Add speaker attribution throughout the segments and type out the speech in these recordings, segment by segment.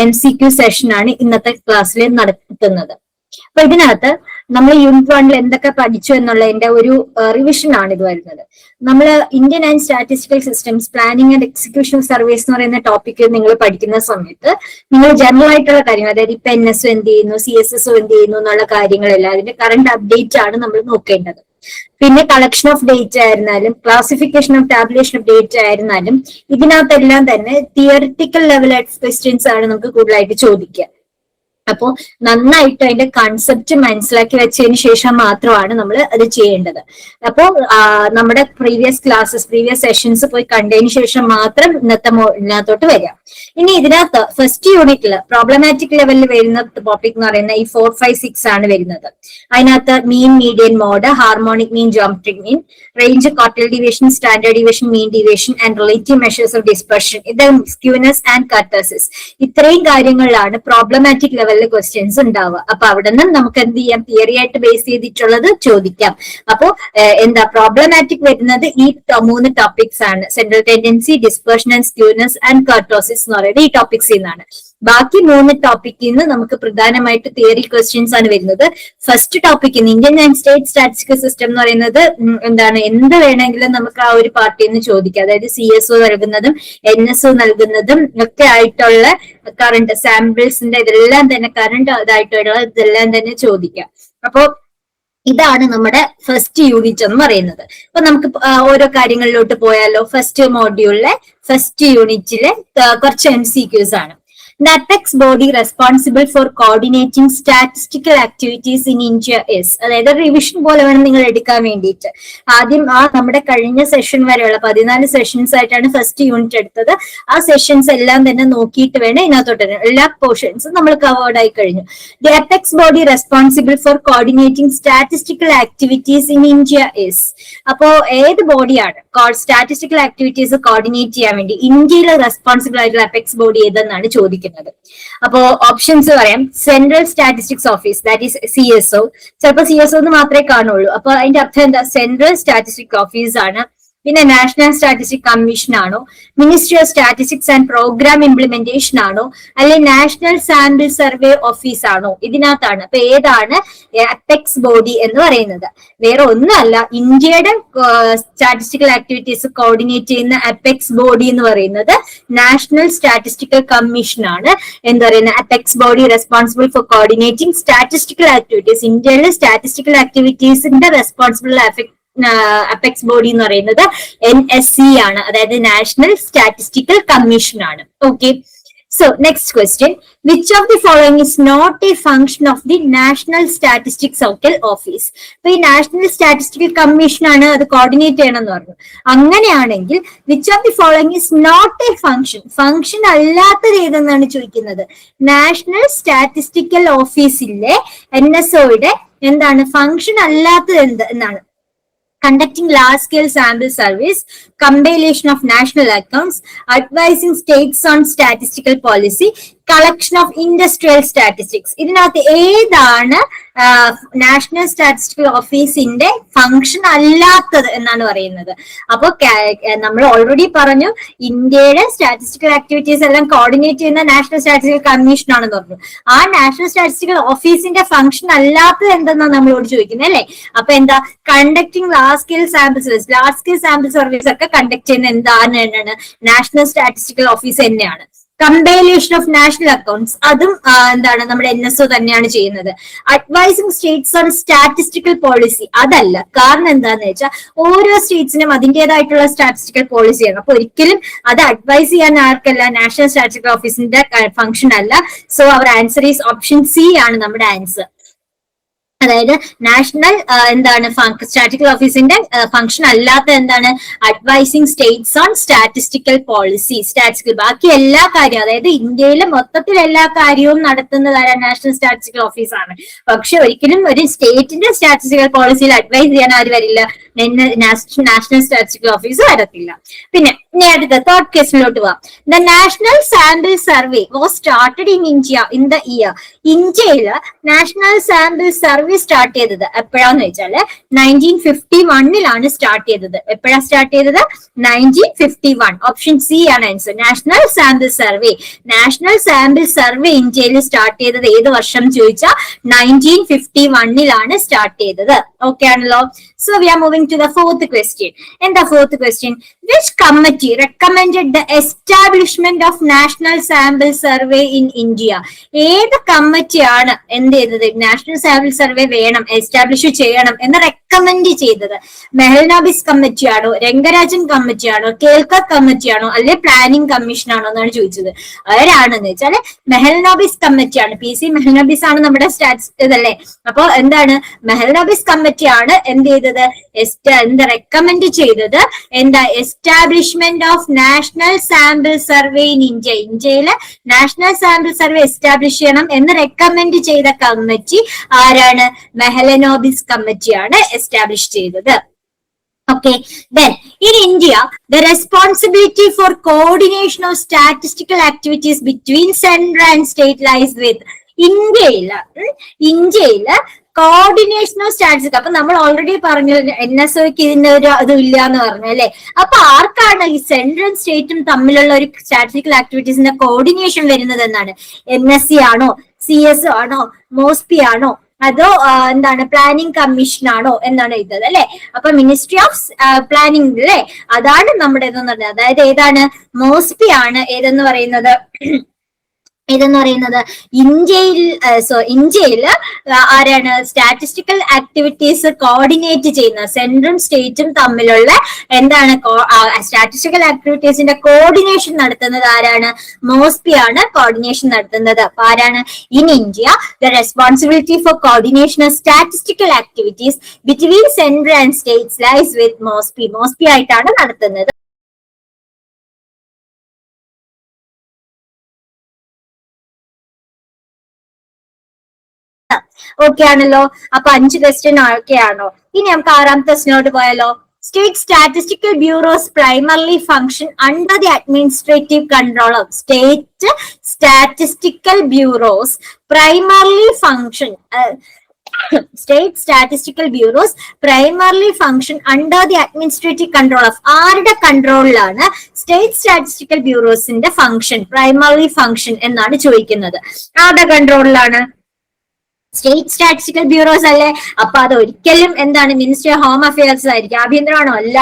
Speaker 1: MCQ session ആണ് ഇന്നത്തെ ക്ലാസ്സിൽ നടത്തുന്നത്. അപ്പൊ ഇതിനകത്ത് നമ്മൾ യൂണിറ്റ് 1 എന്തൊക്കെ പഠിച്ചു എന്നുള്ളതിന്റെ ഒരു റിവിഷൻ ആണ് ഇത് വരുന്നത്. നമ്മൾ Indian and statistical systems planning and execution service എന്ന് പറയുന്ന ടോപ്പിക്ക് നിങ്ങൾ പഠിക്കുന്ന സമയത്ത് നിങ്ങൾ ജനറൽ ആയിട്ടുള്ള കാര്യങ്ങൾ, അതായത് ഇപ്പൊ NSO എന്ത് ചെയ്യുന്നു, CSSO എന്ത് ചെയ്യുന്നു എന്നുള്ള കാര്യങ്ങളെല്ലാം അതിന്റെ കറണ്ട് അപ്ഡേറ്റ് ആണ് നമ്മൾ നോക്കേണ്ടത്. പിന്നെ കളക്ഷൻ ഓഫ് ഡേറ്റ ആയിരുന്നാലും classification of tabulation of data ആയിരുന്നാലും ഇതിനകത്തെല്ലാം തന്നെ തിയറിറ്റിക്കൽ ലെവൽ ക്വസ്റ്റ്യൻസ് ആണ് നമുക്ക് കൂടുതലായിട്ട് ചോദിക്കുക. അപ്പോ നന്നായിട്ട് അതിന്റെ കൺസെപ്റ്റ് മനസ്സിലാക്കി വെച്ചതിന് ശേഷം മാത്രമാണ് നമ്മൾ അത് ചെയ്യേണ്ടത്. അപ്പോ നമ്മുടെ പ്രീവിയസ് സെഷൻസ് പോയി കണ്ടതിന് ശേഷം മാത്രം ഇതിനകത്തോട്ട് വരിക. ഇനി ഇതിനകത്ത് ഫസ്റ്റ് യൂണിറ്റിൽ പ്രോബ്ലമാറ്റിക് ലെവലിൽ വരുന്ന ടോപ്പിക് എന്ന് പറയുന്ന ഈ 4, 5, 6 ആണ് വരുന്നത്. അതിനകത്ത് mean, median mode, harmonic mean, geometric mean, range, quartile deviation, standard deviation, mean deviation and relative measures of dispersion, ഇത് സ്ക്യൂനെസ് ആൻഡ് കർട്ടോസിസ്, ഇത്രയും കാര്യങ്ങളിലാണ് പ്രോബ്ലമാറ്റിക് ലെവലിൽ ക്വസ്റ്റ്യൻസ് ഉണ്ടാവുക. അപ്പൊ അവിടെ നിന്ന് നമുക്ക് എന്ത് ചെയ്യാം, തിയറി ആയിട്ട് ബേസ് ചെയ്തിട്ടുള്ളത് ചോദിക്കാം. അപ്പോ എന്താ പ്രോബ്ലമാറ്റിക് വരുന്നത് ഈ 3 ടോപ്പിക്സ് ആണ്. Central tendency, dispersion and skewness and kurtosis എന്ന് പറയുന്നത് ഈ ടോപ്പിക്സിൽ നിന്നാണ്. ബാക്കി 3 ടോപ്പിക്കിൽ നിന്ന് നമുക്ക് പ്രധാനമായിട്ട് തിയറി ക്വസ്റ്റ്യൻസ് ആണ് വരുന്നത്. First topic Indian and state statistical system എന്ന് പറയുന്നത് എന്ത് വേണമെങ്കിലും നമുക്ക് ആ ഒരു പാർട്ടിയിൽ നിന്ന് ചോദിക്കാം. അതായത് CSO നൽകുന്നതും NSO നൽകുന്നതും ഒക്കെ ആയിട്ടുള്ള കറണ്ട് സാമ്പിൾസിന്റെ ഇതെല്ലാം തന്നെ കറണ്ട് ഇതായിട്ടുള്ള ഇതെല്ലാം തന്നെ ചോദിക്കാം. അപ്പോ ഇതാണ് നമ്മുടെ ഫസ്റ്റ് യൂണിറ്റ് എന്ന് പറയുന്നത്. അപ്പൊ നമുക്ക് ഓരോ കാര്യങ്ങളിലോട്ട് പോയാലോ. ഫസ്റ്റ് മോഡ്യൂളിലെ ഫസ്റ്റ് യൂണിറ്റിലെ കുറച്ച് MCQs ആണ്. The apex body responsible for coordinating statistical activities in India is, അതായത് റിവിഷൻ പോലെ വേണം നിങ്ങൾ എടുക്കാൻ വേണ്ടിയിട്ട്. ആദ്യം നമ്മുടെ കഴിഞ്ഞ സെഷൻ വരെയുള്ള 14 സെഷൻസ് ആയിട്ടാണ് ഫസ്റ്റ് യൂണിറ്റ് എടുത്തത്. ആ സെഷൻസ് എല്ലാം തന്നെ നോക്കിയിട്ട് വേണം ഇതിനകത്തോട്ട് എല്ലാ പോർഷൻസും നമ്മൾ കവേർഡ് ആയി കഴിഞ്ഞു. The apex body responsible for coordinating statistical activities in India is, അപ്പോ ഏത് ബോഡിയാണ് സ്റ്റാറ്റിസ്റ്റിക്കൽ ആക്ടിവിറ്റീസ് കോർഡിനേറ്റ് ചെയ്യാൻ വേണ്ടി ഇന്ത്യയിൽ റെസ്പോൺസിബിൾ ആയിട്ടുള്ള അപെക്സ് ബോഡി ഏതെന്നാണ് ചോദിക്കുന്നത്. അപ്പോ ഓപ്ഷൻസ് പറയാം. Central statistics office, that is CSO. ചിലപ്പോൾ CSO എന്ന് മാത്രമേ കാണുള്ളൂ. അപ്പൊ അതിന്റെ അർത്ഥം എന്താ, സെൻട്രൽ സ്റ്റാറ്റിസ്റ്റിക് ഓഫീസ് ആണ്. പിന്നെ നാഷണൽ സ്റ്റാറ്റിസ്റ്റിക് കമ്മീഷൻ ആണോ, ministry of statistics and programme implementation ആണോ, അല്ലെങ്കിൽ നാഷണൽ സാമ്പിൾ സർവേ ഓഫീസ് ആണോ, ഇതിനകത്താണ്. അപ്പൊ ഏതാണ് അപെക്സ് ബോഡി എന്ന് പറയുന്നത്? വേറെ ഒന്നുമല്ല, ഇന്ത്യയുടെ സ്റ്റാറ്റിസ്റ്റിക്കൽ ആക്ടിവിറ്റീസ് കോർഡിനേറ്റ് ചെയ്യുന്ന അപെക്സ് ബോഡി എന്ന് പറയുന്നത് നാഷണൽ സ്റ്റാറ്റിസ്റ്റിക്കൽ കമ്മീഷൻ ആണ്. എന്താ പറയുന്നത്, apex body responsible for coordinating statistical activities. ഇന്ത്യയിലെ സ്റ്റാറ്റിസ്റ്റിക്കൽ ആക്ടിവിറ്റീസിന്റെ റെസ്പോൺസിബിൾ അപെക്സ് ബോഡി എന്ന് പറയുന്നത് NSC ആണ്, അതായത് നാഷണൽ സ്റ്റാറ്റിസ്റ്റിക്കൽ കമ്മീഷൻ ആണ്. Okay, so next question, which of the following is not a function of the national statistics office? അപ്പൊ ഈ national statistical commission ആണ് അത് കോർഡിനേറ്റ് ചെയ്യണം എന്ന് പറഞ്ഞു. അങ്ങനെയാണെങ്കിൽ which of the following is not a function അല്ലാത്തത് ഏതെന്നാണ് ചോദിക്കുന്നത്. നാഷണൽ സ്റ്റാറ്റിസ്റ്റിക്കൽ ഓഫീസിലെ NSOയുടെ എന്താണ് ഫംഗ്ഷൻ അല്ലാത്തത് എന്നാണ്? Conducting large-scale sample service, compilation of national accounts, advising states on statistical policy, collection of industrial statistics. ഇതിനകത്ത് ഏതാണ് നാഷണൽ സ്റ്റാറ്റിസ്റ്റിക്കൽ ഓഫീസിന്റെ ഫംഗ്ഷൻ അല്ലാത്തത് എന്നാണ് പറയുന്നത്. അപ്പൊ നമ്മൾ ഓൾറെഡി പറഞ്ഞു ഇന്ത്യയുടെ സ്റ്റാറ്റിസ്റ്റിക്കൽ ആക്ടിവിറ്റീസ് എല്ലാം കോർഡിനേറ്റ് ചെയ്യുന്ന നാഷണൽ സ്റ്റാറ്റിസ്റ്റിക്കൽ കമ്മീഷൻ ആണെന്ന് പറഞ്ഞു. ആ നാഷണൽ സ്റ്റാറ്റിസ്റ്റിക്കൽ ഓഫീസിന്റെ ഫംഗ്ഷൻ അല്ലാത്തത് എന്തെന്നാണ് നമ്മളോട് ചോദിക്കുന്നത്, അല്ലെ? അപ്പൊ എന്താ, conducting large scale sample service ഒക്കെ കണ്ടക്ട് ചെയ്യുന്ന എന്താണ് നാഷണൽ സ്റ്റാറ്റിസ്റ്റിക്കൽ ഓഫീസ് തന്നെയാണ്. കമ്പൈലേഷൻ ഓഫ് നാഷണൽ അക്കൗണ്ട്സ്, അതും എന്താണ് നമ്മുടെ NSO തന്നെയാണ് ചെയ്യുന്നത്. Advising States on statistical policy, അതല്ല. കാരണം എന്താന്ന് വെച്ചാൽ ഓരോ സ്റ്റേറ്റ്സിനും അതിൻ്റെതായിട്ടുള്ള സ്റ്റാറ്റിസ്റ്റിക്കൽ പോളിസിയാണ്. അപ്പൊ ഒരിക്കലും അത് അഡ്വൈസ് ചെയ്യാൻ ആർക്കല്ല, നാഷണൽ സ്റ്റാറ്റിസ്റ്റിക്കൽ ഓഫീസിന്റെ ഫംഗ്ഷൻ അല്ല. So our answer is option C ആണ് നമ്മുടെ ആൻസർ. അതായത് നാഷണൽ എന്താണ് സ്റ്റാറ്റിസ്റ്റിക്കൽ ഓഫീസിന്റെ ഫംഗ്ഷൻ അല്ലാത്ത എന്താണ്, advising States on statistical policy. ബാക്കി എല്ലാ കാര്യവും, അതായത് ഇന്ത്യയിലെ മൊത്തത്തിൽ എല്ലാ കാര്യവും നടത്തുന്നത് നാഷണൽ സ്റ്റാറ്റിസ്റ്റിക്കൽ ഓഫീസാണ്. പക്ഷെ ഒരിക്കലും ഒരു സ്റ്റേറ്റിന്റെ സ്റ്റാറ്റിസ്റ്റിക്കൽ പോളിസിയിൽ അഡ്വൈസ് ചെയ്യാൻ ആര് വരില്ല, നാഷണൽ സ്റ്റാറ്റിസ്റ്റിക്കൽ ഓഫീസ് വരത്തില്ല. പിന്നെ ഇനി അടുത്ത തേർഡ് ക്വസ്റ്റിലോട്ട് പോവാം. The national sample survey was started in India in the year. ഇന്ത്യയില് നാഷണൽ സാമ്പിൾ സർവേ സ്റ്റാർട്ട് ചെയ്തത് എപ്പോഴാന്ന് വെച്ചാല് 1951 സ്റ്റാർട്ട് ചെയ്തത്. എപ്പോഴാ സ്റ്റാർട്ട് ചെയ്തത്? 1951. ഓപ്ഷൻ സി ആണ് answer. National sample survey. National sample survey ഇന്ത്യയിൽ സ്റ്റാർട്ട് ചെയ്തത് ഏത് വർഷം ചോദിച്ചാൽ 1951 സ്റ്റാർട്ട് ചെയ്തത്. ഓക്കെ ആണല്ലോ. So we are moving to the fourth question. In the fourth question, which committee recommended the establishment of National Sample Survey in India? ഏത് കമ്മിറ്റിയാണ് എന്ത് ചെയ്തത്? നാഷണൽ സാമ്പിൾ സർവേ വേണം, എസ്റ്റാബ്ലിഷ് ചെയ്യണം എന്ന് റെക്കമെൻഡ് ചെയ്തത്? മെഹൽനോബിസ് കമ്മിറ്റിയാണോ, രംഗരാജൻ കമ്മിറ്റിയാണോ, കേൽക്കർ കമ്മിറ്റിയാണോ, അല്ലെ പ്ലാനിംഗ് കമ്മീഷൻ ആണോ എന്നാണ് ചോദിച്ചത്. ആരാണെന്ന് വെച്ചാല് മെഹൽനോബിസ് കമ്മിറ്റിയാണ്. പി സി മെഹൽനോബിസ് ആണ് നമ്മുടെ ഇതല്ലേ. അപ്പൊ എന്താണ്? മെഹൽനോബിസ് കമ്മിറ്റിയാണ് എന്ത് ചെയ്തത്? എന്താ റെക്കമെൻഡ് ചെയ്തത്? എന്താ? Establishment of national sample survey in India. ഇന്ത്യയില് നാഷണൽ സാമ്പിൾ സർവേ എസ്റ്റാബ്ലിഷ് ചെയ്യണം എന്ന് റെക്കമെൻഡ് ചെയ്ത കമ്മിറ്റി ആരാണ്? മെഹലനോബിസ് കമ്മിറ്റിയാണ് എസ്റ്റാബ്ലിഷ് ചെയ്തത്. Okay, then in India, the responsibility for coordination of statistical activities between central and state lies with. ഇന്ത്യയില് coordination of statistics. അപ്പൊ നമ്മൾ ഓൾറെഡി പറഞ്ഞു NSOക്ക് ഇതിന്റെ ഒരു ഇത് ഇല്ല എന്ന് പറഞ്ഞു അല്ലെ. അപ്പൊ ആർക്കാണ് ഈ സെൻട്രൽ സ്റ്റേറ്റും തമ്മിലുള്ള ഒരു സ്റ്റാറ്റിസ്റ്റിക്കൽ ആക്ടിവിറ്റീസിന്റെ കോർഡിനേഷൻ വരുന്നത് എന്നാണ്? NSC ആണോ, CS ആണോ, മോസ്പി ആണോ, അതോ എന്താണ് പ്ലാനിംഗ് കമ്മീഷൻ ആണോ എന്നാണ് എഴുതുന്നത് അല്ലെ. അപ്പൊ മിനിസ്ട്രി ഓഫ് പ്ലാനിംഗ് അല്ലെ, അതാണ് നമ്മുടെ ഇതെന്ന് പറഞ്ഞത്. അതായത് ഏതാണ്? മോസ്പി ആണ് ഏതെന്ന് പറയുന്നത് ഇന്ത്യയിൽ ആരാണ് സ്റ്റാറ്റിസ്റ്റിക്കൽ ആക്ടിവിറ്റീസ് കോർഡിനേറ്റ് ചെയ്യുന്ന? സെൻട്രലും സ്റ്റേറ്റും തമ്മിലുള്ള എന്താണ് സ്റ്റാറ്റിസ്റ്റിക്കൽ ആക്ടിവിറ്റീസിന്റെ കോർഡിനേഷൻ നടത്തുന്നത് ആരാണ്? മോസ്പി ആണ് കോർഡിനേഷൻ നടത്തുന്നത്. അപ്പൊ ആരാണ്? In India the responsibility for coordination of statistical activities between central and states lies with MoSPI. MoSPI ആയിട്ടാണ് നടത്തുന്നത്. ഓക്കെ ആണല്ലോ. അപ്പൊ 5 ക്വസ്റ്റ്യൻ ഓക്കെ ആണോ? ഇനി നമുക്ക് 6ാമത്തെ ക്വസ്റ്റ്യനോട്ട് പോയാലോ. State statistical bureaus primarily function under the administrative control of state statistical bureaus primarily function State Statistical Bureaus primarily function under the administrative control of. ആരുടെ കൺട്രോളിലാണ് സ്റ്റേറ്റ് സ്റ്റാറ്റിസ്റ്റിക്കൽ ബ്യൂറോസിന്റെ ഫംഗ്ഷൻ, പ്രൈമറി ഫംഗ്ഷൻ എന്നാണ് ചോദിക്കുന്നത്. ആരുടെ കൺട്രോളിലാണ്? സ്റ്റേറ്റ് സ്റ്റാറ്റിസ്റ്റിക്കൽ ബ്യൂറോസ് അല്ലേ. അപ്പൊ അത് ഒരിക്കലും എന്താണ്? മിനിസ്ട്രി ഓഫ് ഹോം അഫയേഴ്സ് ആയിരിക്കും. ആഭ്യന്തരമാണോ? അല്ല.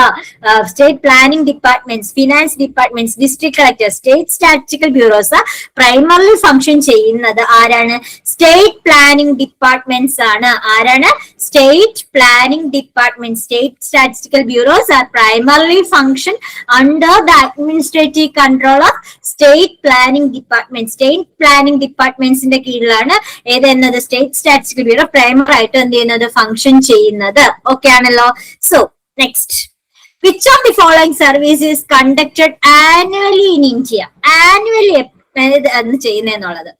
Speaker 1: State planning departments, finance departments, district collector. State statistical bureaus primarily function ചെയ്യുന്നത് ആരാണ്? സ്റ്റേറ്റ് പ്ലാനിംഗ് ഡിപ്പാർട്ട്മെന്റ്സ് ആണ്. ആരാണ്? State planning department. State statistical bureaus are primarily function under the administrative control of state planning department. State planning ഡിപ്പാർട്ട്മെന്റ്സിന്റെ കീഴിലാണ് ഏതെന്നത്? State statistical bureau primary ആയിട്ട് എന്ത് ചെയ്യുന്നത്? ഫംഗ്ഷൻ ചെയ്യുന്നത്. ഓക്കെ ആണല്ലോ. So next, which of the following service is conducted annually in India? Annually എന്ന് ചെയ്യുന്നതെന്നുള്ളത്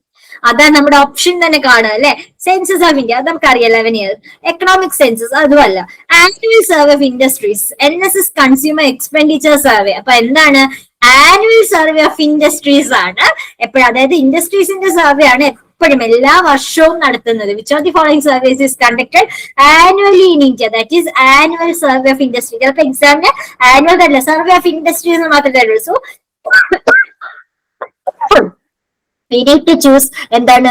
Speaker 1: അതാണ് നമ്മുടെ ഓപ്ഷൻ തന്നെ കാണുക അല്ലെ. സെൻസസ് ഓഫ് ഇന്ത്യ അത് നമുക്കറിയാം, 11 years. എക്കണോമിക് സെൻസസ് അതുമല്ല. Annual survey of industries, NSS consumer expenditure survey. അപ്പൊ എന്താണ്? ആനുവൽ സർവേ ഓഫ് ഇൻഡസ്ട്രീസ് ആണ് എപ്പോഴും, അതായത് ഇൻഡസ്ട്രീസിന്റെ സർവേ ആണ് എപ്പോഴും എല്ലാ വർഷവും നടത്തുന്നത്. Which of the following surveys is conducted annually in India? That is annual survey of industry. ചിലപ്പോൾ എക്സാമിന് ആനുവൽ അല്ല, സർവേ ഓഫ് ഇൻഡസ്ട്രീസ് മാത്രമേ തരുള്ളൂ. So we need to choose എന്താണ്?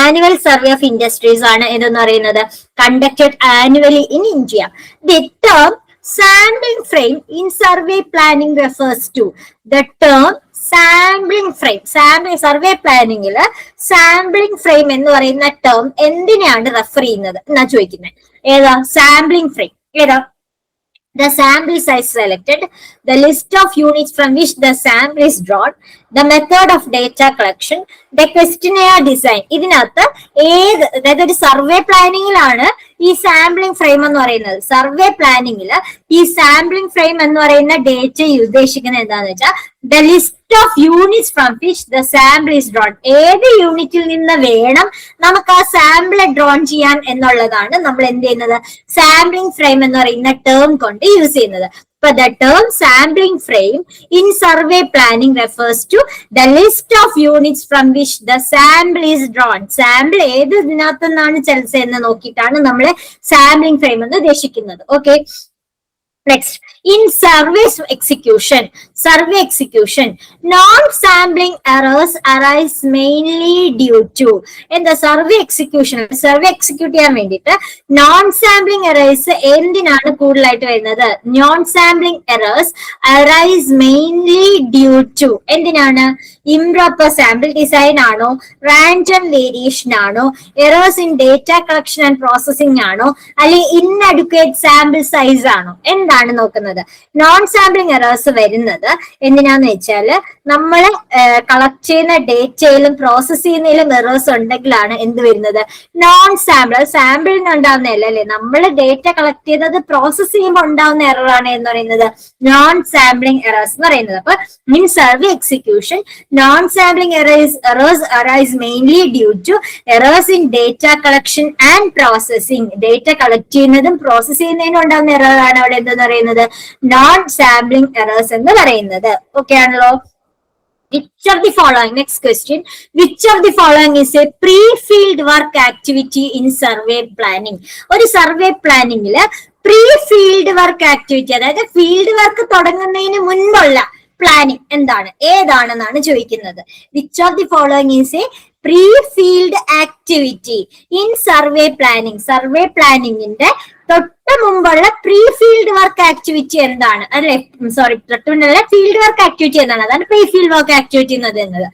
Speaker 1: ആനുവൽ സർവേ ഓഫ് ഇൻഡസ്ട്രീസ് ആണ് ഇതെന്ന് പറയുന്നത്, conducted annually in India. The term sampling frame in survey planning refers to. The term sampling frame, survey പ്ലാനിങ്ങില് sampling frame എന്ന് പറയുന്ന term എന്തിനെയാണ് റെഫർ ചെയ്യുന്നത് എന്നാ ചോദിക്കുന്നത്. ഏതാ സാമ്പിളിംഗ് ഫ്രെയിം? ഏതാ? The sample size selected, the list of units from which the sample is drawn, the method of data collection, the questionnaire design. ഇതിനകത്ത് അതായത് ഒരു സർവേ പ്ലാനിങ്ങിലാണ് ഈ സാമ്പിളിംഗ് ഫ്രെയിം എന്ന് പറയുന്നത്. സർവേ പ്ലാനിങ്ങില് ഈ സാമ്പിളിംഗ് ഫ്രെയിം എന്ന് പറയുന്ന ഡേറ്റ ഉദ്ദേശിക്കുന്നത് എന്താണെന്ന് വെച്ചാൽ the list of units from which the sample is drawn. ഏത് യൂണിറ്റിൽ നിന്ന് വേണം നമുക്ക് ആ സാമ്പിൾ ഡ്രോൺ ചെയ്യാൻ എന്നുള്ളതാണ് നമ്മൾ എന്ത് ചെയ്യുന്നത്, സാമ്പിളിംഗ് ഫ്രെയിം എന്ന് പറയുന്ന ടേം കൊണ്ട് യൂസ് ചെയ്യുന്നത്. But the term sampling frame in survey planning refers to the list of units from which the sample is drawn. Sample ഏത് ഇതിനകത്തു നിന്നാണ് ചലിച്ചതെന്ന് നോക്കിയിട്ടാണ് നമ്മൾ സാമ്പിളിംഗ് ഫ്രെയിം എന്ന് ഉദ്ദേശിക്കുന്നത്. Okay, next, in survey execution, non-sampling errors arise mainly due to, in the survey execution ചെയ്യാൻ വേണ്ടിയിട്ട് non-sampling errors എന്തിനാണ് കൂടുതലായിട്ട് വരുന്നത്? non-sampling errors arise mainly due to, എന്തിനാണ്? improper sample design ആണോ, random variation ആണോ, errors in data collection and processing ആണോ, അല്ലെങ്കിൽ inadequate sample size ആണോ? എന്താണ് നോക്കുന്നത്? നോൺ സാമ്പിളിംഗ് എറേഴ്സ് വരുന്നത് എന്തിനാന്ന് വെച്ചാല് നമ്മൾ കളക്ട് ചെയ്യുന്ന ഡേറ്റയിലും പ്രോസസ് ചെയ്യുന്നതിലും എറേഴ്സ് ഉണ്ടെങ്കിലാണ് എന്ത് വരുന്നത്? Non sample. സാമ്പിളിൽ നിന്ന് ഉണ്ടാവുന്നതല്ല അല്ലെ, നമ്മൾ ഡേറ്റ കളക്ട് ചെയ്തത് പ്രോസസ് ചെയ്യുമ്പോൾ ഉണ്ടാവുന്ന എറർ ആണ് എന്ന് പറയുന്നത് നോൺ സാമ്പിളിംഗ് എറേഴ്സ് എന്ന് പറയുന്നത്. അപ്പൊ in survey execution non sampling errors arise mainly due to errors in data collection and processing. Data collect ചെയ്യുന്നതും പ്രോസസ് ചെയ്യുന്നതിനും ഉണ്ടാവുന്ന എറർ ആണ് അവിടെ എന്തെന്ന് പറയുന്നത് നോൺ സാമ്പിളിംഗ് എറേഴ്സ് എന്ന് പറയുന്നത്. ഓക്കെ ആണല്ലോ. Which of the following, next question, which of the following is a pre-field work activity in survey planning? ഒരു സർവേ പ്ലാനിങ്ങില് പ്രീ ഫീൽഡ് വർക്ക് ആക്ടിവിറ്റി, അതായത് ഫീൽഡ് വർക്ക് തുടങ്ങുന്നതിന് മുൻപുള്ള പ്ലാനിങ് എന്താണ്, ഏതാണെന്നാണ് ചോദിക്കുന്നത്. Which of the following is a pre field activity in survey planning? Survey പ്ലാനിങ്ങിന്റെ തൊട്ട് മുമ്പുള്ള പ്രീ ഫീൽഡ് വർക്ക് ആക്ടിവിറ്റി എന്താണ്? അല്ലെ, സോറി, തൊട്ട് മുമ്പുള്ള ഫീൽഡ് വർക്ക് ആക്ടിവിറ്റി എന്താണ്? അതാണ് പ്രീ ഫീൽഡ് വർക്ക് ആക്ടിവിറ്റി എന്ന് പറയുന്നത്.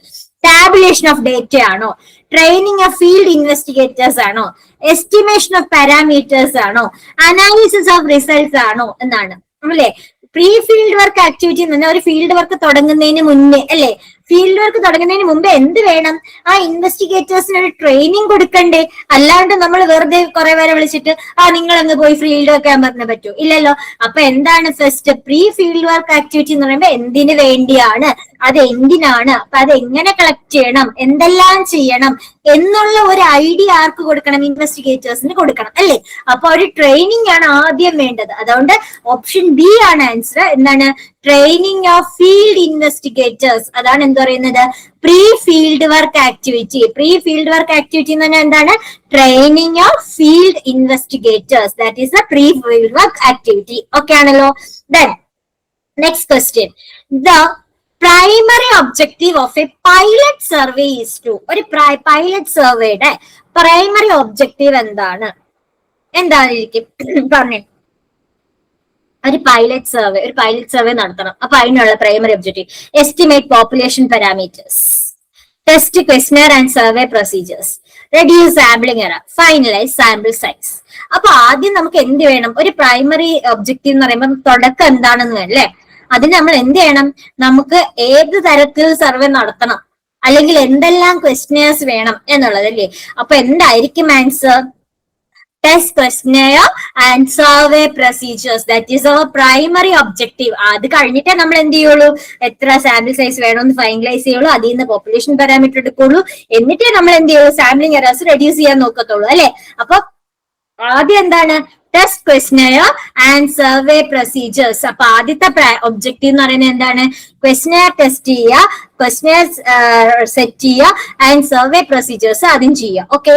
Speaker 1: ടാബുലേഷൻ ഓഫ് ഡേറ്റ ആണോ, ട്രെയിനിങ് ഓഫ് ഫീൽഡ് ഇൻവെസ്റ്റിഗേറ്റേഴ്സ് ആണോ, എസ്റ്റിമേഷൻ ഓഫ് പാരാമീറ്റേഴ്സ് ആണോ, അനാലിസിസ് ഓഫ് റിസൾട്ട്സ് ആണോ എന്നാണ് അല്ലെ. പ്രീ ഫീൽഡ് വർക്ക് ആക്ടിവിറ്റി എന്ന് പറഞ്ഞാൽ ഒരു ഫീൽഡ് വർക്ക് തുടങ്ങുന്നതിന് മുന്നേ അല്ലെ, ഫീൽഡ് വർക്ക് തുടങ്ങുന്നതിന് മുമ്പ് എന്ത് വേണം? ആ ഇൻവെസ്റ്റിഗേറ്റേഴ്സിന് ഒരു ട്രെയിനിങ് കൊടുക്കണ്ടേ? അല്ലാണ്ട് നമ്മൾ വെറുതെ കുറെ പേരെ വിളിച്ചിട്ട് നിങ്ങൾ അങ്ങ് പോയി ഫീൽഡ് വർക്ക് ചെയ്യാൻ പറഞ്ഞ പറ്റൂ? ഇല്ലല്ലോ. അപ്പൊ എന്താണ് ഫസ്റ്റ് പ്രീ ഫീൽഡ് വർക്ക് ആക്ടിവിറ്റി എന്ന് പറയുമ്പോൾ എന്തിനു വേണ്ടിയാണ്, അത് എന്തിനാണ്, അപ്പൊ അത് എങ്ങനെ കളക്ട് ചെയ്യണം, എന്തെല്ലാം ചെയ്യണം എന്നുള്ള ഒരു ഐഡിയ ആർക്ക് കൊടുക്കണം? ഇൻവെസ്റ്റിഗേറ്റേഴ്സിന് കൊടുക്കണം അല്ലേ. അപ്പൊ ഒരു ട്രെയിനിങ് ആണ് ആദ്യം വേണ്ടത്. അതുകൊണ്ട് ഓപ്ഷൻ ബി ആണ് ആൻസർ. എന്താണ്? Training of field investigators. അതാണ് എന്ത് പറയുന്നത്? Pre field work activity. പ്രീ ഫീൽഡ് വർക്ക് ആക്ടിവിറ്റി എന്ന് പറഞ്ഞാൽ എന്താണ്? Training of field investigators. That is the pre field work activity. Okay ആണല്ലോ. Then next question, the primary objective of a pilot survey is to. ഒരു പൈലറ്റ് സർവേയുടെ primary objective എന്താണ്? എന്തായിരിക്കും? പറഞ്ഞേ. ഒരു പൈലറ്റ് സർവേ നടത്തണം. അപ്പൊ അതിനുള്ള primary objective estimate population parameters, test questionnaire and survey procedures, reduce sampling error, finalise sample size. അപ്പൊ ആദ്യം നമുക്ക് എന്ത് വേണം? ഒരു പ്രൈമറി ഒബ്ജക്റ്റീവ് എന്ന് പറയുമ്പോൾ തുടക്കം എന്താണെന്ന് അല്ലേ, അതിന് നമ്മൾ എന്ത് ചെയ്യണം? നമുക്ക് ഏത് തരത്തിൽ സർവേ നടത്തണം, അല്ലെങ്കിൽ എന്തെല്ലാം ക്വസ്റ്റ്യനേഴ്സ് വേണം എന്നുള്ളതല്ലേ. അപ്പൊ എന്തായിരിക്കും answer? Test questionnaire and survey procedures. That is our primary objective. അത് കഴിഞ്ഞിട്ടേ നമ്മൾ എന്ത് ചെയ്യുള്ളൂ? എത്ര സാമ്പിൾ സൈസ് വേണമെന്ന് ഫൈനലൈസ് ചെയ്യുള്ളൂ, അതിൽ നിന്ന് പോപ്പുലേഷൻ പാരാമീറ്റർ എടുക്കുള്ളൂ, എന്നിട്ടേ നമ്മൾ എന്ത് ചെയ്യുള്ളൂ? സാമ്പിളിംഗ് എറേഴ്സ് റെഡ്യൂസ് ചെയ്യാൻ നോക്കത്തുള്ളൂ അല്ലെ. അപ്പൊ ആദ്യം എന്താണ്? Test questionnaire and survey procedures. അപ്പൊ ആദ്യത്തെ ഒബ്ജക്റ്റീവ് എന്ന് പറയുന്നത് എന്താണ്? ക്വസ്റ്റ്യനർ ടെസ്റ്റ് ചെയ്യുക, ക്വസ്റ്റ്യനർ സെറ്റ് ചെയ്യുക, ആൻഡ് സർവേ പ്രൊസീജിയേഴ്സ് ആദ്യം ചെയ്യുക. Okay.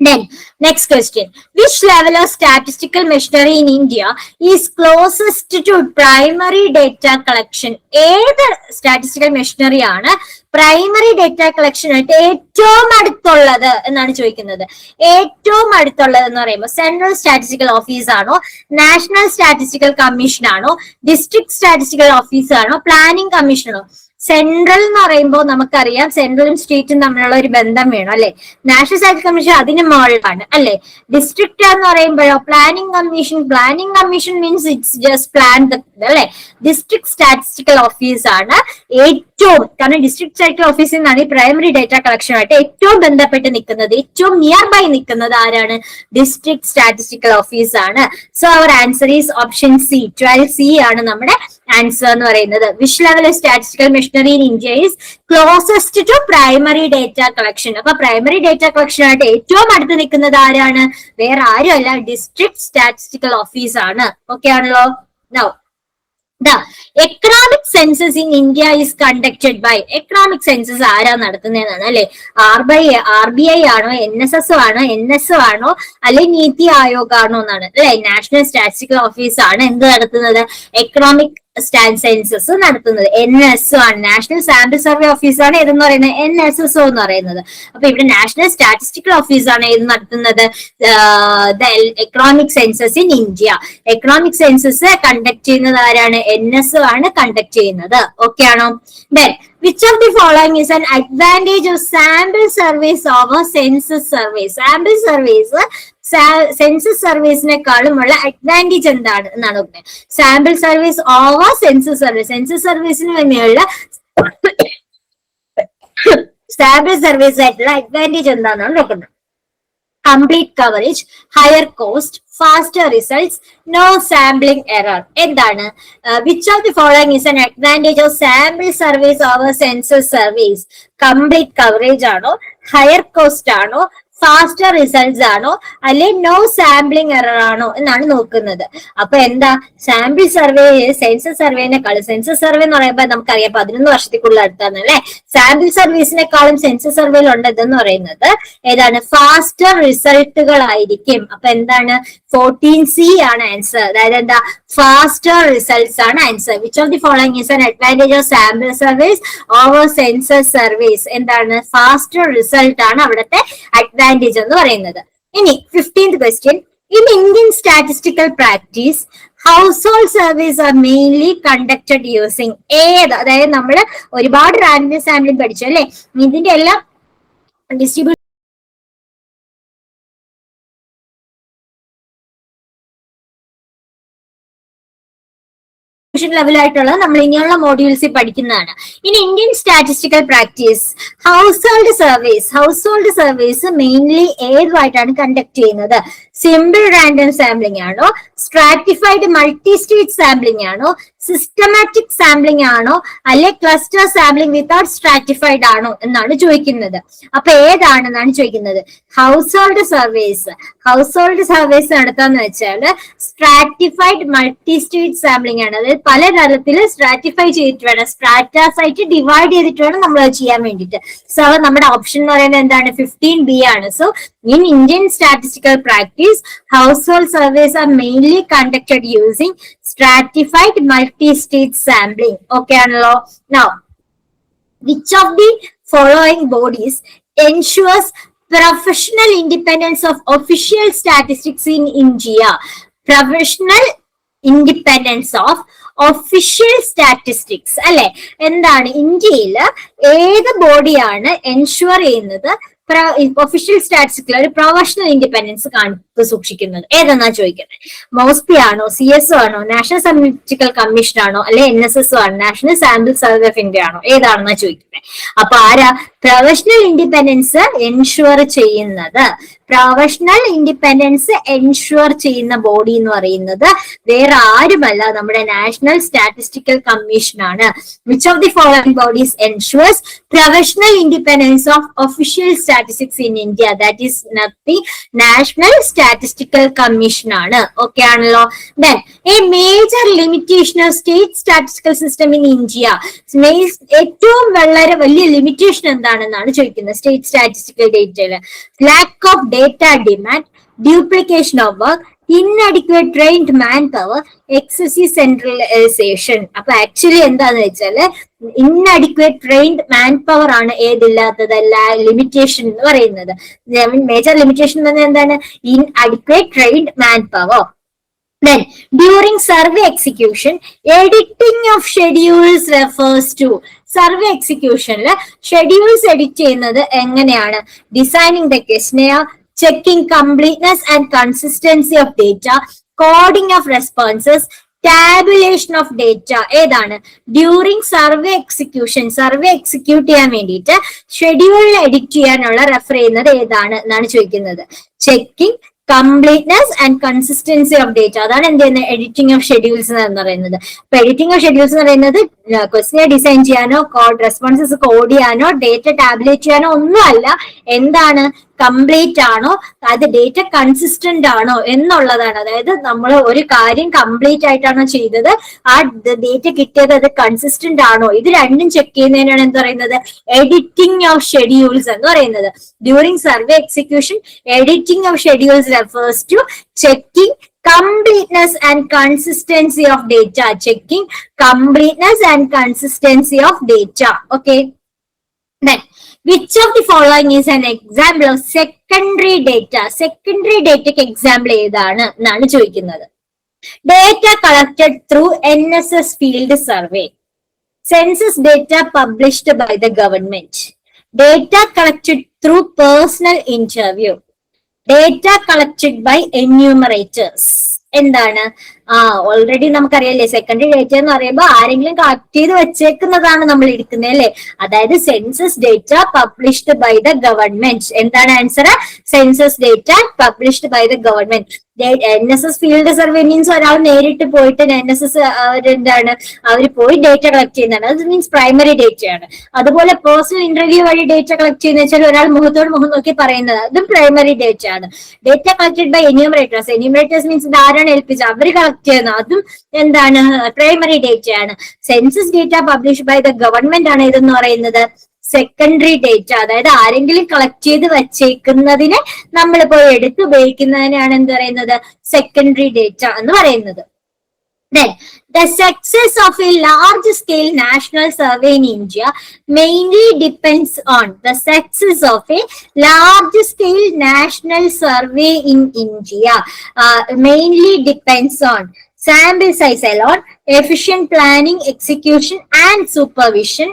Speaker 1: Then next question, which level of statistical machinery in India is closest to primary data collection? ഏത് സ്റ്റാറ്റിസ്റ്റിക്കൽ മെഷീനറി ആണ് പ്രൈമറി ഡേറ്റ കളക്ഷൻ ആയിട്ട് ഏറ്റവും അടുത്തുള്ളത് എന്നാണ് ചോദിക്കുന്നത്. ഏറ്റവും അടുത്തുള്ളത് എന്ന് പറയുമ്പോൾ സെൻട്രൽ സ്റ്റാറ്റിസ്റ്റിക്കൽ ഓഫീസ് ആണോ, നാഷണൽ സ്റ്റാറ്റിസ്റ്റിക്കൽ കമ്മീഷൻ ആണോ, ഡിസ്ട്രിക്ട് സ്റ്റാറ്റിസ്റ്റിക്കൽ ഓഫീസ് ആണോ, പ്ലാനിംഗ് കമ്മീഷൻ ആണോ? സെൻട്രൽ എന്ന് പറയുമ്പോൾ നമുക്കറിയാം സെൻട്രലും സ്റ്റേറ്റും തമ്മിലുള്ള ഒരു ബന്ധം വേണം അല്ലെ. നാഷണൽ സ്റ്റാറ്റിസ്റ്റിക്കൽ കമ്മീഷൻ അതിന് മുകളിലാണ് അല്ലെ. ഡിസ്ട്രിക്ട് എന്ന് പറയുമ്പോഴോ planning commission means it's just plan അല്ലെ. ഡിസ്ട്രിക്ട് സ്റ്റാറ്റിസ്റ്റിക്കൽ ഓഫീസ് ആണ് ഏറ്റവും, കാരണം ഡിസ്ട്രിക്ട് സ്റ്റാറ്റിസ്റ്റിക്കൽ ഓഫീസിൽ നിന്നാണ് ഈ പ്രൈമറി ഡേറ്റ കളക്ഷനുമായിട്ട് ഏറ്റവും ബന്ധപ്പെട്ട് നിൽക്കുന്നത്, ഏറ്റവും നിയർ ബൈ നിൽക്കുന്നത് ആരാണ്? ഡിസ്ട്രിക്ട് സ്റ്റാറ്റിസ്റ്റിക്കൽ ഓഫീസ് ആണ്. So our answer is option C. 12C ആണ് നമ്മുടെ ആൻസർ എന്ന് പറയുന്നത്. Which level statistical machinery in India is closest to primary data collection. അപ്പൊ പ്രൈമറി ഡേറ്റ കളക്ഷൻ ആയിട്ട് ഏറ്റവും അടുത്ത് നിൽക്കുന്നത് ആരാണ്? വേറെ ആരുമല്ല, ഡിസ്ട്രിക്ട് സ്റ്റാറ്റിസ്റ്റിക്കൽ ഓഫീസ് ആണ്. ഓക്കെ ആണല്ലോ. Now the economic census in India is conducted by. economic census ആരാ നടത്തുന്നതെന്നാണ് അല്ലെ? RBI ആണോ, NSS ആണോ, NSO ആണോ, അല്ലെ നീതി ആയോഗ് ആണോ എന്നാണ് അല്ലെ? നാഷണൽ സ്റ്റാറ്റിസ്റ്റിക്കൽ ഓഫീസ് ആണ് എന്ത് നടത്തുന്നത്? എക്കണോമിക് സെൻസസ് നടത്തുന്നത്. NSO ആണ്, നാഷണൽ സാമ്പിൾ സർവേ ഓഫീസ് ആണ് ഏതെന്ന് പറയുന്നത്? NSSO എന്ന് പറയുന്നത്. അപ്പൊ ഇവിടെ നാഷണൽ സ്റ്റാറ്റിസ്റ്റിക്കൽ ഓഫീസ് ആണ് ഏത് നടത്തുന്നത്? Economic census in India. Economic census conduct ചെയ്യുന്നത് ആരാണ്? NSO ആണ് കണ്ടക്ട് ചെയ്യുന്നത്. ഓക്കെ ആണോ? Then which of the following is an advantage of sample surveys over census surveys? sample surveys census സർവീസിനെക്കാളുമുള്ള അഡ്വാൻറ്റേജ് എന്താണ് എന്നാണ് പറയുന്നത്. Sample service over census service. Census സർവീസിന് തന്നെയുള്ള സാമ്പിൾ സർവീസ് ആയിട്ടുള്ള അഡ്വാൻറ്റേജ് എന്താണെന്നാണ് നോക്കുന്നത്. Complete coverage, higher cost, faster results, no sampling error. എന്താണ്? which of the following is an advantage of sample surveys over census surveys? Complete coverage ആണോ, higher cost ആണോ, faster results ആണോ, അല്ലെ no sampling error ആണോ എന്നാണ് നോക്കുന്നത്. അപ്പൊ എന്താ? സാമ്പിൾ സർവേ സെൻസസ് സർവേനെക്കാളും, സെൻസസ് സർവേ എന്ന് പറയുമ്പോൾ നമുക്കറിയാം 11 വർഷത്തേക്കുള്ള അടുത്താണ് അല്ലെ? സാമ്പിൾ സർവീസിനെക്കാളും സെൻസസ് സർവേയിൽ ഉണ്ടെന്ന് പറയുന്നത് ഏതാണ്? ഫാസ്റ്റർ റിസൾട്ടുകളായിരിക്കും. അപ്പൊ എന്താണ്? 14C ആണ് ആൻസർ. അതായത് എന്താ? ഫാസ്റ്റർ റിസൾട്ട്സ് ആണ് answer. Which of the following is an advantage of sample surveys over census surveys? എന്താണ്? ഫാസ്റ്റർ റിസൾട്ട് ആണ് അവിടുത്തെ അഡ്വാൻറ്റേജ് എന്ന് പറയുന്നത്. ഇനി 15th question. In Indian statistical practice house surveys R mainly conducted using ഏത്? അതായത് നമ്മൾ ഒരുപാട് റാൻഡം സാമ്പിളിംഗ് പഠിച്ചു അല്ലെ? ഇതിന്റെ എല്ലാം ഡിസ്ട്രിബ്യൂഷൻ ലെവലായിട്ടുള്ള നമ്മൾ ഇനിയുള്ള മോഡ്യൂൾസിൽ പഠിക്കുന്നതാണ്. ഇനി Indian statistical practice household surveys mainly ഏതുമായിട്ടാണ് കണ്ടക്ട് ചെയ്യുന്നത്? സിമ്പിൾ റാൻഡം സാമ്പിളിംഗ് ആണോ, സ്ട്രാറ്റിഫൈഡ് മൾട്ടി സ്റ്റേറ്റ് സാമ്പിളിംഗ് ആണോ, സിസ്റ്റമാറ്റിക് സാമ്പിളിംഗ് ആണോ, അല്ലെ ക്ലസ്റ്റർ സാമ്പിളിംഗ് വിത്തൗട്ട് സ്ട്രാറ്റിഫൈഡ് ആണോ എന്നാണ് ചോദിക്കുന്നത്. അപ്പൊ ഏതാണെന്നാണ് ചോദിക്കുന്നത്. ഹൗസ് ഹോൾഡ് സർവേസ് നടത്താന്ന് വെച്ചാൽ സ്ട്രാറ്റിഫൈഡ് മൾട്ടി സ്റ്റേറ്റ് സാമ്പിളിംഗ് ആണ്. അതായത് പല തരത്തിൽ സ്ട്രാറ്റിഫൈ ചെയ്തിട്ട് വേണം, സ്ട്രാറ്റാസ് ആയിട്ട് ഡിവൈഡ് ചെയ്തിട്ട് വേണം നമ്മൾ അത് ചെയ്യാൻ വേണ്ടിയിട്ട്. സോ നമ്മുടെ ഓപ്ഷൻ എന്ന് പറയുന്നത് എന്താണ്? 15B ആണ്. So in Indian statistical practice, household surveys are mainly conducted using stratified multi-state sampling. Okay, Anlo. Now, which of the following bodies ensures professional independence of official statistics in India? Professional independence of official statistics അല്ലെ? എന്താണ്? ഇന്ത്യയിൽ ഏത് ബോഡിയാണ് ensure ചെയ്യുന്നത് official സ്റ്റാറ്റിസ്റ്റിക്സിൽ ഒരു professional independence കാണിച്ചു സൂക്ഷിക്കുന്നത്? ഏതെന്നാ ചോദിക്കുന്നത്. മോസ്പി ആണോ, CSO ആണോ, നാഷണൽ സ്റ്റാറ്റിസ്റ്റിക്കൽ കമ്മീഷൻ ആണോ, അല്ലെ NSSO ആണോ, national sample survey of India ആണോ? ഏതാണെന്നാ ചോദിക്കുന്നത്. അപ്പൊ ആരാ പ്രൊഫഷണൽ ഇൻഡിപെൻഡൻസ് എൻഷുർ ചെയ്യുന്നത്? പ്രൊഫഷണൽ ഇൻഡിപെൻഡൻസ് എൻഷുർ ചെയ്യുന്ന ബോഡി എന്ന് പറയുന്നത് വേറെ ആരുമല്ല, നമ്മുടെ നാഷണൽ സ്റ്റാറ്റിസ്റ്റിക്കൽ കമ്മീഷൻ ആണ്. Which of the following bodies ensures professional independence of official statistics in India? That is nothing, national statistical commission ആണ്. ഓക്കെ ആണല്ലോ. Then A major limitation of state statistical system in India. ഏറ്റവും വളരെ വലിയ limitation എന്താണെന്നാണ് ചോദിക്കുന്നത് state statistical ഡേറ്റയില്. Lack of data demand, duplication of work, inadequate trained manpower, excessive centralization. അപ്പൊ actually എന്താന്ന് വെച്ചാല് ഇൻഅഡിക്വേറ്റ് ട്രെയിൻഡ് മാൻ പവർ ആണ് ഏതില്ലാത്തത് ലിമിറ്റേഷൻ എന്ന് പറയുന്നത്. മേജർ ലിമിറ്റേഷൻ എന്ന് പറഞ്ഞാൽ എന്താണ്? Inadequate trained manpower. Then, during survey execution, editing of schedules refers to. Survey എക്സിക്യൂഷനിൽ ഷെഡ്യൂൾസ് എഡിറ്റ് ചെയ്യുന്നത് എങ്ങനെയാണ്? Designing the questionnaire, checking completeness and consistency of data, coding of responses, tabulation of data. ഏതാണ്? During survey execution, survey execute ചെയ്യാൻ വേണ്ടിയിട്ട് ഷെഡ്യൂളിൽ edit ചെയ്യാനുള്ള refer ചെയ്യുന്നത് ഏതാണ് എന്നാണ് ചോദിക്കുന്നത്. Checking, completeness and consistency of data. അതാണ് എന്ത് ചെയ്യുന്നത്, എഡിറ്റിംഗ് ഓഫ് ഷെഡ്യൂൾസ് എന്ന് പറയുന്നത്. അപ്പൊ എഡിറ്റിംഗ് ഓഫ് ഷെഡ്യൂൾസ് എന്ന് പറയുന്നത് ക്വസ്റ്റ്യൻ ഡിസൈൻ ചെയ്യാനോ റെസ്പോൺസസ് കോഡ് ചെയ്യാനോ ഡേറ്റ ടാബുലേറ്റ് ചെയ്യാനോ ഒന്നും അല്ല. എന്താണ്, കംപ്ലീറ്റ് ആണോ, അത് ഡേറ്റ കൺസിസ്റ്റന്റ് ആണോ എന്നുള്ളതാണ്. അതായത് നമ്മൾ ഒരു കാര്യം കംപ്ലീറ്റ് ആയിട്ടാണോ ചെയ്തത്, ആ ഡേറ്റ കിട്ടിയത് അത് കൺസിസ്റ്റന്റ് ആണോ, ഇത് രണ്ടും ചെക്ക് ചെയ്യുന്നതിനാണ് എന്ത് പറയുന്നത്, എഡിറ്റിംഗ് ഓഫ് ഷെഡ്യൂൾസ് എന്ന് പറയുന്നത്. During survey execution, editing of schedules refers to checking completeness and consistency of data. Checking completeness and consistency of data. Okay. Then, which of the following is an example of secondary data? Secondary data example ഏതാണ് എന്നാണ് ചോദിക്കുന്നത്. Data collected through NSS field survey. Census data published by the government. Data collected through personal interview. Data collected by enumerators. എന്താണ്, already നമുക്കറിയാലേ secondary data എന്ന് പറയുമ്പോൾ ആരെങ്കിലും collect ചെയ്ത് വെച്ചേക്കുന്നതാണ് നമ്മൾ എടുക്കുന്നത് അല്ലെ. അതായത് census data published by the government. എന്താണ് answer, census data published by the government. NSS field survey means ഒരാൾ നേരിട്ട് പോയിട്ട് NSS എന്താണ് അവർ പോയി ഡേറ്റ കളക്ട് ചെയ്യുന്നതാണ്. അത് മീൻസ് പ്രൈമറി ഡേറ്റയാണ്. അതുപോലെ പേഴ്സണൽ ഇന്റർവ്യൂ വഴി ഡേറ്റ കളക്ട് ചെയ്യുന്ന വെച്ചാൽ ഒരാൾ മുഖത്തോട് മുഖം നോക്കി പറയുന്നത്, അതും പ്രൈമറി ഡേറ്റ ആണ്. Data collected by enumerators. Enumerators means ആരാണ് ഏൽപ്പിച്ചത്, അവർ കളക്ട് ചെയ്യുന്നത്, അതും എന്താണ് പ്രൈമറി ഡേറ്റ ആണ്. Census data publish by the government ആണ് ഇതെന്ന് പറയുന്നത് സെക്കൻഡറി ഡേറ്റ. അതായത് ആരെങ്കിലും കളക്ട് ചെയ്ത് വച്ചേക്കുന്നതിനെ നമ്മൾ പോയി എടുത്ത് ഉപയോഗിക്കുന്നതിനാണ് എന്ത് പറയുന്നത്, സെക്കൻഡറി ഡേറ്റ എന്ന് പറയുന്നത്. Then, the success of a large-scale national survey in India mainly depends on the success of a large-scale national survey in India. Mainly depends on sample size alone, efficient planning, execution and supervision,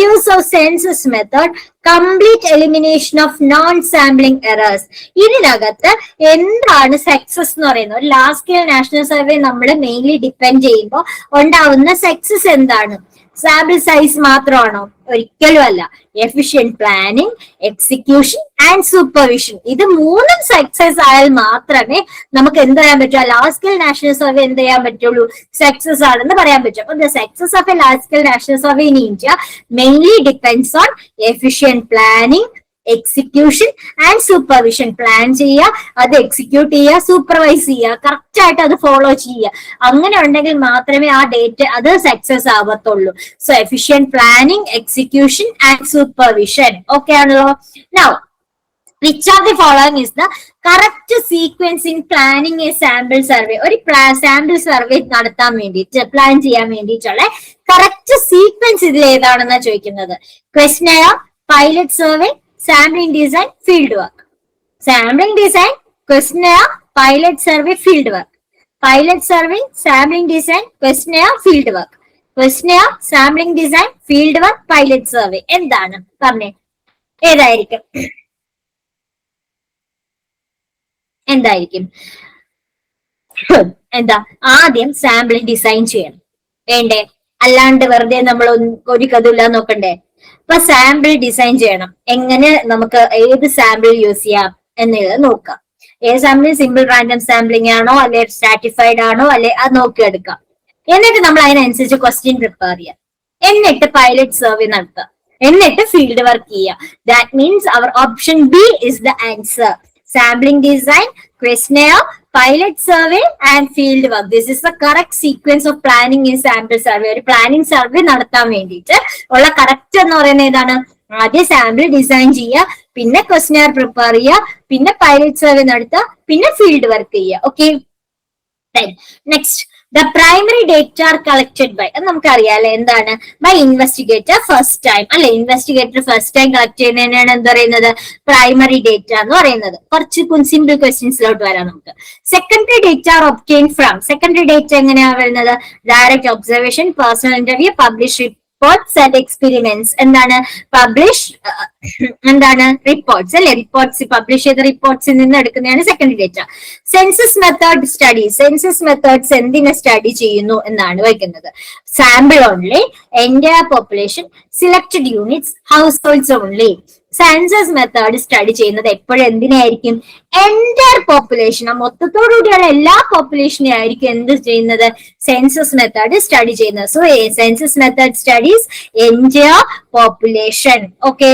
Speaker 1: use of census method, complete elimination of non-sampling errors. ഇതിനകത്ത് എന്താണ് success എന്ന് പറയുന്നത്, ഒരു large scale national survey നമ്മൾ mainly depend ചെയ്യുമ്പോൾ ഉണ്ടാവുന്ന success എന്താണ്, sample size മാത്രമാണോ, ഒരിക്കലും അല്ല. Efficient planning, execution and supervision, ഇത് മൂന്നും സക്സസ് ആയാൽ മാത്രമേ നമുക്ക് എന്ത് ചെയ്യാൻ പറ്റൂ, ലാർജ് സ്കെയിൽ നാഷണൽ സർവേ എന്ത് ചെയ്യാൻ പറ്റുള്ളൂ, സക്സസ് ആണെന്ന് പറയാൻ പറ്റും. അപ്പൊ the success of A large scale national survey in India mainly depends on efficient planning, execution and supervision. Plan ചെയ്യുക, അത് എക്സിക്യൂട്ട് ചെയ്യുക, സൂപ്പർവൈസ് ചെയ്യുക, കറക്റ്റ് ആയിട്ട് അത് ഫോളോ ചെയ്യുക. അങ്ങനെ ഉണ്ടെങ്കിൽ മാത്രമേ ആ ഡേറ്റ് അത് സക്സസ് ആവത്തുള്ളൂ. So efficient planning, execution and supervision. Okay ആണല്ലോ. Now which of the following is the correct sequence in planning a sample survey? ഒരു സാമ്പിൾ സർവേ നടത്താൻ വേണ്ടിയിട്ട്, പ്ലാൻ ചെയ്യാൻ വേണ്ടിയിട്ടുള്ള കറക്റ്റ് സീക്വൻസ് ഇതിൽ ഏതാണെന്നാണ് ചോദിക്കുന്നത്. Questionnaire, pilot survey, sampling design, field work. Sampling design, questionnaire, pilot survey, field work. Pilot survey, sampling design, questionnaire, field work. Questionnaire, sampling design, field work, pilot survey. എന്താണ് പറഞ്ഞേ, ഏതായിരിക്കും എന്തായിരിക്കും? എന്താ, ആദ്യം സാമ്പിളിംഗ് ഡിസൈൻ ചെയ്യണം വേണ്ടേ, അല്ലാണ്ട് വെറുതെ നമ്മൾ ഒരു കഥയില്ല നോക്കണ്ടേ. അപ്പൊ സാമ്പിൾ ഡിസൈൻ ചെയ്യണം. എങ്ങനെ നമുക്ക് ഏത് സാമ്പിൾ യൂസ് ചെയ്യാം എന്നുള്ളത് നോക്കാം. ഏത് സാമ്പിൾ, സിമ്പിൾ റാൻഡം സാമ്പിളിംഗ് ആണോ അല്ലെ സ്ട്രാറ്റിഫൈഡ് ആണോ അല്ലെ, അത് നോക്കിയെടുക്കാം. എന്നിട്ട് നമ്മൾ അതിനനുസരിച്ച് ക്വസ്റ്റ്യൻ പ്രിപ്പയർ ചെയ്യാം. എന്നിട്ട് പൈലറ്റ് സർവേ നടത്തുക. എന്നിട്ട് ഫീൽഡ് വർക്ക് ചെയ്യുക. That means our option B is the answer. Sampling design, questionnaire, pilot survey and field work. This is the correct sequence of planning in sample survey. ഒരു planning survey നടത്താൻ വേണ്ടിയിട്ട് ഉള്ള correct എന്ന് പറയുന്നത് ഏതാണ്? ആദ്യം sample design ചെയ്യുക, പിന്നെ ക്വസ്റ്റ്യനെയർ പ്രിപ്പയർ ചെയ്യുക, പിന്നെ പൈലറ്റ് സർവേ നടത്തുക, പിന്നെ ഫീൽഡ് വർക്ക് ചെയ്യുക. Okay. Next, the primary data are collected by, നമുക്കറിയാലേ എന്താണ്, ബൈ ഇൻവെസ്റ്റിഗേറ്റർ ഫസ്റ്റ് ടൈം അല്ലെ. ഇൻവെസ്റ്റിഗേറ്റർ ഫസ്റ്റ് ടൈം കളക്ട് ചെയ്യുന്നതിനാണ് എന്ത് പറയുന്നത്, പ്രൈമറി ഡേറ്റ എന്ന് പറയുന്നത്. കുറച്ച് സിമ്പിൾ ക്വസ്റ്റ്യൻസിലോട്ട് വരാം നമുക്ക്. Secondary data are obtain from, secondary data എങ്ങനെയാ വരുന്നത്, direct observation, personal interview, publish reports and experiments. എന്താണ് പബ്ലിഷ്, എന്താണ് റിപ്പോർട്ട്സ് അല്ലെ. റിപ്പോർട്ട്സ് പബ്ലിഷ് ചെയ്ത റിപ്പോർട്ട്സിൽ നിന്ന് എടുക്കുന്നതാണ് secondary data. Census method study, census methods എന്തിനെ സ്റ്റഡി ചെയ്യുന്നു എന്നാണ് വയ്ക്കുന്നത്. Sample only, entire population, selected units, households only. Census method study ചെയ്യുന്നത് എപ്പോഴും എന്തിനായിരിക്കും? എൻറ്റയർ പോപ്പുലേഷൻ, മൊത്തത്തോടുകൂടിയുള്ള എല്ലാ പോപ്പുലേഷനെ ആയിരിക്കും എന്ത് ചെയ്യുന്നത്? സെൻസസ് മെത്തേഡ് സ്റ്റഡി ചെയ്യുന്നത്. So census method studies entire population. Okay,